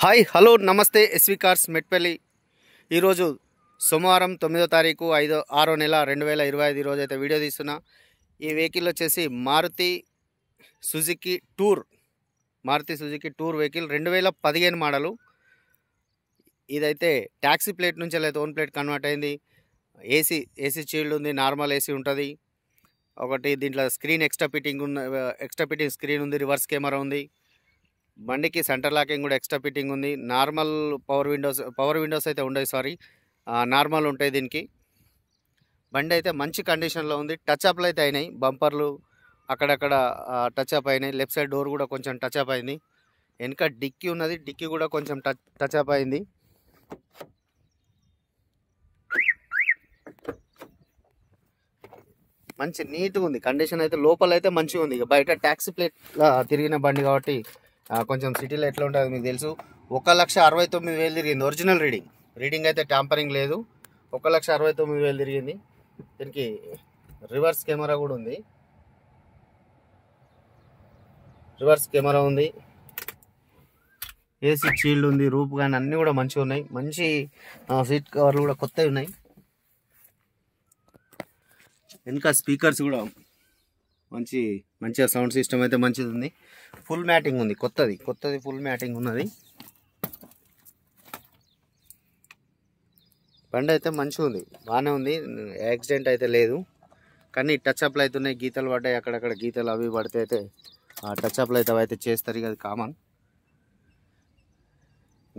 Hi hello నమస్తే SV cars Metpally. ఈరోజు సోమవారం 9వ తారీఖు 6వ నెల 2025 రోజు అయితే వీడియో తీస్తున్నా. ఈ వెహికల్ వచ్చేసి Maruti Suzuki tour vehicle 2015 model. ఇదైతే ట్యాక్సీ ప్లేట్ నుంచి అయితే ఓన్ ప్లేట్ కన్వర్ట్ అయింది. ఏసీ చీల్డ్ ఉంది, నార్మల్ ఏసీ ఉంటుంది. ఒకటి దీంట్లో స్క్రీన్ ఎక్స్ట్రా ఫిట్టింగ్ స్క్రీన్ ఉంది, రివర్స్ కెమెరా ఉంది. బండికి సెంటర్ లాకింగ్ కూడా ఎక్స్ట్రా ఫిట్టింగ్ ఉంది. నార్మల్ పవర్ విండోస్ అయితే ఉండవు, నార్మల్ ఉంటాయి దీనికి. బండి అయితే మంచి కండిషన్లో ఉంది. టచ్ అప్లు అయితే అయినాయి, బంపర్లు అక్కడక్కడ టచ్ అప్ అయినాయి. లెఫ్ట్ సైడ్ డోర్ కూడా కొంచెం టచ్ అప్ అయింది. వెనక డిక్కీ ఉన్నది, డిక్కీ కూడా కొంచెం టచ్ అప్ అయింది. మంచి నీట్గా ఉంది కండిషన్ అయితే. లోపల అయితే మంచిగా ఉంది. బయట ట్యాక్సీ ప్లేట్లా తిరిగిన బండి కాబట్టి కొంచెం సిటీలో ఎట్లా ఉంటుంది మీకు తెలుసు. 1,69,000 తిరిగింది. ఒరిజినల్ రీడింగ్ అయితే ట్యాంపరింగ్ లేదు. 1,69,000 తిరిగింది. దీనికి రివర్స్ కెమెరా కూడా ఉంది. ఏసీ చీల్డ్ ఉంది, రూప్ కానీ అన్నీ కూడా మంచిగా ఉన్నాయి. మంచి సీట్ కవర్లు కూడా కొత్తవి ఉన్నాయి. వెనక స్పీకర్స్ కూడా మంచిగా సౌండ్ సిస్టమ్ అయితే మంచిది ఉంది. ఫుల్ మ్యాటింగ్ ఉంది, కొత్తది ఫుల్ మ్యాటింగ్ ఉన్నది. బండి అయితే మంచిగా ఉంది, బాగానే ఉంది. యాక్సిడెంట్ అయితే లేదు, కానీ టచ్ అప్లు అవుతున్నాయి, గీతలు పడ్డాయి. అక్కడక్కడ గీతలు అవి పడితే అయితే టచ్ అప్లు అయితే అవి చేస్తారు, అది కామన్.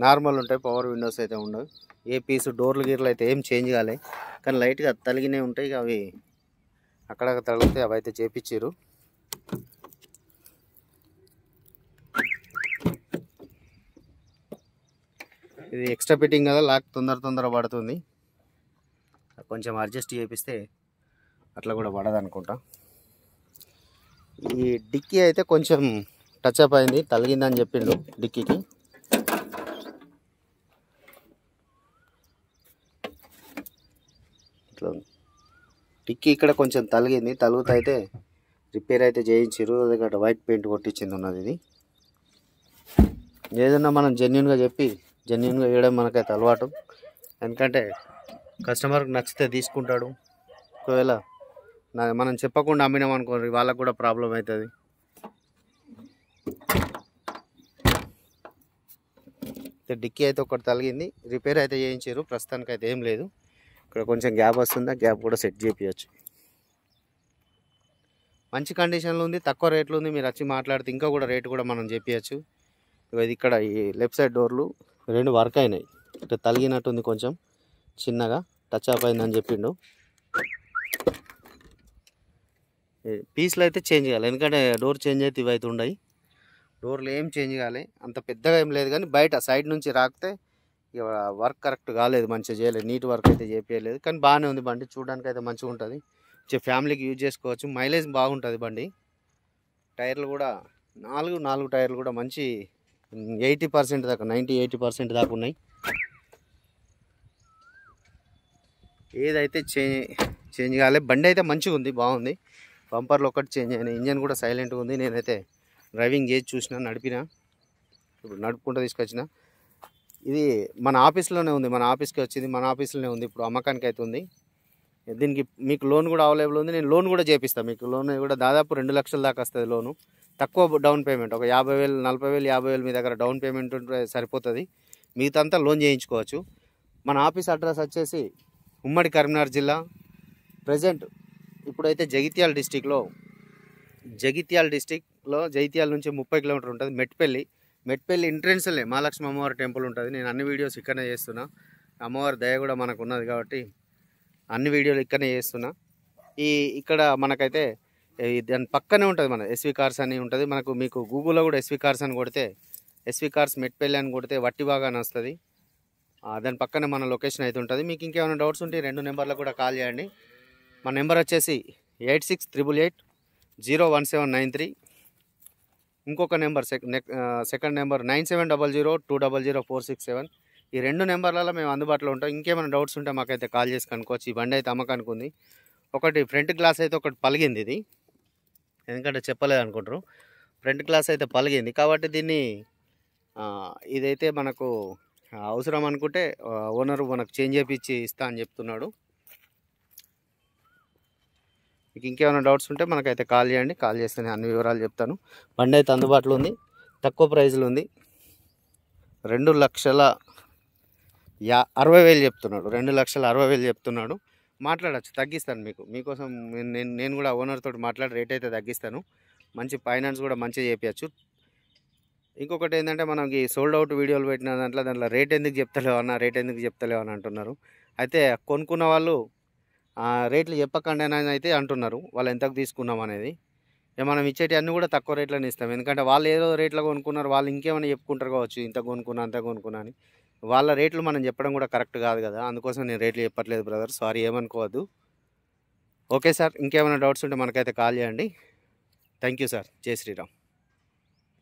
నార్మల్ ఉంటాయి, పవర్ విండోస్ అయితే ఉండవు. ఏ పీసు డోర్లు గీర్లు అయితే ఏం చేంజ్ కాలే, కానీ లైట్గా తలిగినే ఉంటాయి. అవి అక్కడక్కడ తగిలితే అవి అయితే చేపించారు. ఇది ఎక్స్ట్రా ఫిట్టింగ్ కదా, లాక్ తొందర పడుతుంది. కొంచెం అడ్జస్ట్ చేపిస్తే అట్లా కూడా పడదు అనుకుంటా. ఈ డిక్కీ అయితే కొంచెం టచ్ అప్ అయింది, తలిగిందని చెప్పిండు డిక్కీకి. ఇట్లా డిక్కీ ఇక్కడ కొంచెం తలుగుతా అయితే రిపేర్ అయితే చేయించారు. అదే వైట్ పెయింట్ కొట్టించింది ఉన్నది. ఇది ఏదన్నా మనం జెన్యున్గా వేయడం మనకైతే అలవాటు. ఎందుకంటే కస్టమర్కి నచ్చితే తీసుకుంటాడు. ఒకవేళ మనం చెప్పకుండా అమ్మినాం అనుకోండి, వాళ్ళకు కూడా ప్రాబ్లం అవుతుంది. డిక్కీ అయితే ఒకటి తలిగింది, రిపేర్ అయితే చేయించారు. ప్రస్తుతానికి అయితే ఏం లేదు. ఇక్కడ కొంచెం గ్యాప్ వస్తుంది, ఆ గ్యాప్ కూడా సెట్ చేయించవచ్చు. మంచి కండిషన్లో ఉంది, తక్కువ రేట్లో ఉంది. మీరు వచ్చి మాట్లాడితే ఇంకా కూడా రేటు కూడా మనం చేయించవచ్చు. ఇది ఇక్కడ ఈ లెఫ్ట్ సైడ్ డోర్లు 2 వర్క్ అయినాయి. ఇట్లా తలిగినట్టుంది, కొంచెం చిన్నగా టచ్ అప్ అయిందని చెప్పిండు. పీస్లు అయితే చేంజ్ కావాలి, ఎందుకంటే డోర్ చేంజ్ అయితే ఇవి అయితే ఉన్నాయి. డోర్లు ఏం చేంజ్ కాలే, అంత పెద్దగా ఏం లేదు. కానీ బయట సైడ్ నుంచి రాకితే ఇక వర్క్ కరెక్ట్ కాలేదు, మంచిగా చేయలేదు, నీట్ వర్క్ అయితే చేపించలేదు. కానీ బాగానే ఉంది బండి, చూడడానికి అయితే మంచిగా ఉంటుంది. ఫ్యామిలీకి యూజ్ చేసుకోవచ్చు. మైలేజ్ బాగుంటుంది బండి. టైర్లు కూడా 4 టైర్లు కూడా మంచి 80% దాకా, 90-80% దాకా ఉన్నాయి. ఏదైతే చేంజ్ కాలే, బండి అయితే మంచిగా ఉంది, బాగుంది. బంపర్లు ఒకటి చేంజ్ అయినాయి. ఇంజన్ కూడా సైలెంట్గా ఉంది. నేనైతే డ్రైవింగ్ చేసి చూసిన, ఇప్పుడు నడుపుకుంటూ తీసుకొచ్చిన. ఇది మన ఆఫీస్లోనే ఉంది, మన ఆఫీస్కి వచ్చింది, మన ఆఫీస్లోనే ఉంది. ఇప్పుడు అమ్మకానికి అయితే ఉంది. దీనికి మీకు లోన్ కూడా అవైలబుల్ ఉంది. నేను లోన్ కూడా చేపిస్తాను. మీకు లోన్ కూడా దాదాపు 2 లక్షల దాకా వస్తుంది లోను. తక్కువ డౌన్ పేమెంట్, ఒక 50,000, 40,000, 50,000 మీ దగ్గర డౌన్ పేమెంట్ ఉంటే సరిపోతుంది. మిగతా లోన్ చేయించుకోవచ్చు. మన ఆఫీస్ అడ్రస్ వచ్చేసి ఉమ్మడి కరీంనగర్ జిల్లా. ప్రజెంట్ ఇప్పుడైతే జగిత్యాల డిస్టిక్లో జగిత్యాల నుంచి 30 కిలోమీటర్ ఉంటుంది. మెట్పల్లి ఎంట్రెన్స్లే మహాలక్ష్మి అమ్మవారి టెంపుల్ ఉంటుంది. నేను అన్ని వీడియోస్ ఇక్కడనే చేస్తున్నా. అమ్మవారి దయ కూడా మనకు ఉన్నది కాబట్టి అన్ని వీడియోలు ఇక్కడనే చేస్తున్నా. ఇక్కడ మనకైతే దాని పక్కనే ఉంటుంది, మన ఎస్వి కార్స్ అని ఉంటుంది. మీకు గూగుల్లో కూడా ఎస్వి కార్స్ అని కొడితే, ఎస్వి కార్స్ మెట్పల్లి అని కొడితే వట్టి బాగా వస్తుంది. దాని పక్కనే మన లొకేషన్ అయితే ఉంటుంది. మీకు ఇంకేమైనా డౌట్స్ ఉంటే 2 నెంబర్లకు కూడా కాల్ చేయండి. మన నెంబర్ వచ్చేసి 8688801793. ఇంకొక నెంబర్ సెకండ్ నెంబర్ 9700200467. ఈ 2 నెంబర్లలో మేము అందుబాటులో ఉంటాం. ఇంకేమైనా డౌట్స్ ఉంటే మాకైతే కాల్ చేసి కనుక్కోవచ్చు. ఈ బండి అయితే అమ్మకానికి ఉంది. ఒకటి ఫ్రంట్ గ్లాస్ అయితే ఒకటి పలిగింది, ఇది ఎందుకంటే చెప్పలేదు అనుకుంటారు. ఫ్రంట్ గ్లాస్ అయితే పలిగింది కాబట్టి దీన్ని ఇదైతే మనకు అవసరం అనుకుంటే ఓనరు మనకు చేంజ్ చేపించి ఇస్తా అని చెప్తున్నాడు. మీకు ఇంకేమైనా డౌట్స్ ఉంటే మనకైతే కాల్ చేయండి. కాల్ చేస్తే నేను అన్ని వివరాలు చెప్తాను. బండి అయితే అందుబాటులో ఉంది, తక్కువ ప్రైజ్లో ఉంది. 2,60,000 చెప్తున్నాడు. 2,60,000 చెప్తున్నాడు. మాట్లాడచ్చు, తగ్గిస్తాను. మీకోసం నేను కూడా ఓనర్ తోటి మాట్లాడి రేట్ అయితే తగ్గిస్తాను. మంచి ఫైనాన్స్ కూడా మంచిగా చేపించచ్చు. ఇంకొకటి ఏంటంటే మనకి సోల్డ్ అవుట్ వీడియోలు పెట్టిన దాంట్లో రేట్ ఎందుకు చెప్తలేవు అని అంటున్నారు. అయితే కొనుక్కున్న వాళ్ళు రేట్లు చెప్పకండి అని అయితే అంటున్నారు. వాళ్ళు ఎంతకు తీసుకున్నాం అనేది. మనం ఇచ్చేటి అన్నీ కూడా తక్కువ రేట్లోనే ఇస్తాం. ఎందుకంటే వాళ్ళు ఏదో రేట్లో కొనుక్కున్నారు, వాళ్ళు ఇంకేమైనా చెప్పుకుంటారు కావచ్చు, ఇంత కొనుక్కున్నా అంత కొనుక్కున్నా అని. వాళ్ళ రేట్లు మనం చెప్పడం కూడా కరెక్ట్ కాదు కదా. అందుకోసం నేను రేట్లు చెప్పట్లేదు బ్రదర్, సారీ, ఏమనుకోవద్దు. ఓకే సార్, ఇంకేమైనా డౌట్స్ ఉంటే మనకైతే కాల్ చేయండి. Thank you sir. జై శ్రీరామ్.